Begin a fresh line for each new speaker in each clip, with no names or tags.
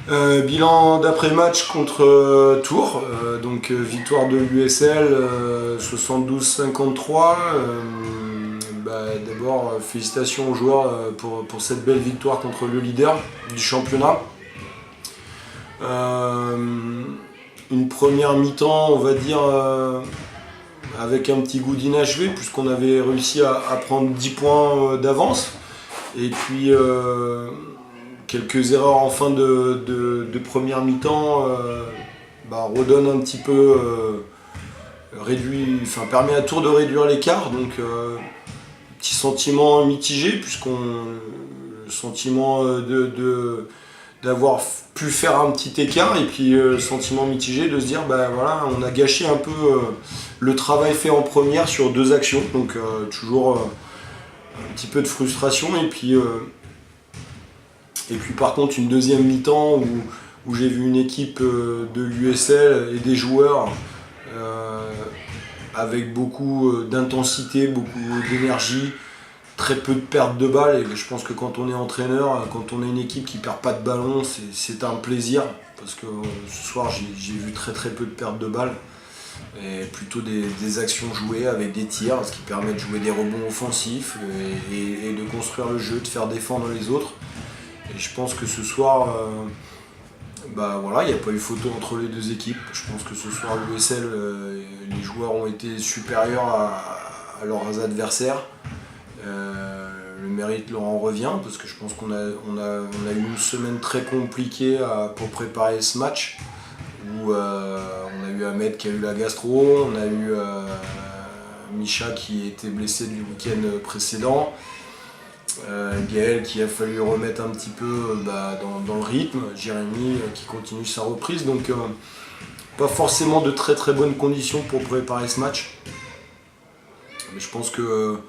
Bilan d'après-match contre Tours, victoire de l'USL 72-53. D'abord, félicitations aux joueurs pour cette belle victoire contre le leader du championnat. Une première mi-temps, on va dire, avec un petit goût d'inachevé, puisqu'on avait réussi à prendre 10 points d'avance. Et puis quelques erreurs en fin de première mi-temps redonnent un petit peu, permet à Tours de réduire l'écart. Donc petit sentiment mitigé, le sentiment d'avoir pu faire un petit écart, et puis sentiment mitigé de se dire on a gâché un peu le travail fait en première sur 2 actions, donc toujours un petit peu de frustration. Et puis par contre une deuxième mi-temps où j'ai vu une équipe de l'USL et des joueurs avec beaucoup d'intensité, beaucoup d'énergie, très peu de pertes de balles. Et je pense que quand on est entraîneur, quand on a une équipe qui perd pas de ballon, c'est un plaisir, parce que ce soir j'ai vu très peu de pertes de balles, et plutôt des actions jouées avec des tirs, ce qui permet de jouer des rebonds offensifs et de construire le jeu, de faire défendre les autres. Et je pense que ce soir, il n'y a pas eu photo entre les deux équipes. Je pense que ce soir, l'USL, les joueurs ont été supérieurs à leurs adversaires. Le mérite leur en revient, parce que je pense qu'on a eu une semaine très compliquée pour préparer ce match, où on a eu Ahmed qui a eu la gastro, on a eu Misha qui était blessé du week-end précédent, Gaël qui a fallu remettre un petit peu dans le rythme, Jérémy qui continue sa reprise, donc pas forcément de très bonnes conditions pour préparer ce match. Mais je pense que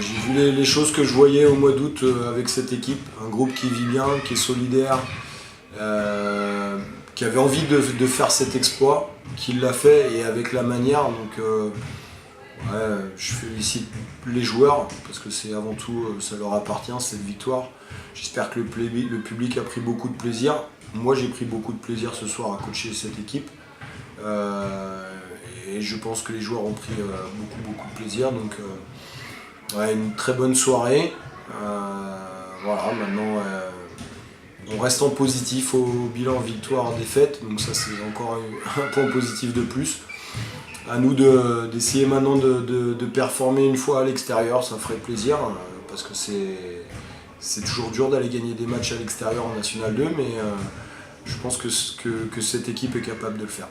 j'ai vu les choses que je voyais au mois d'août avec cette équipe, un groupe qui vit bien, qui est solidaire, qui avait envie de faire cet exploit, qui l'a fait, et avec la manière. Donc je félicite les joueurs, parce que c'est avant tout, ça leur appartient, cette victoire. J'espère que le public a pris beaucoup de plaisir. Moi j'ai pris beaucoup de plaisir ce soir à coacher cette équipe. Et je pense que les joueurs ont pris beaucoup de plaisir. Donc une très bonne soirée. Maintenant on reste en positif au bilan victoire-défaite, donc ça c'est encore un point positif de plus. À nous d'essayer maintenant de performer une fois à l'extérieur, ça ferait plaisir, parce que c'est toujours dur d'aller gagner des matchs à l'extérieur en National 2, mais je pense que cette équipe est capable de le faire.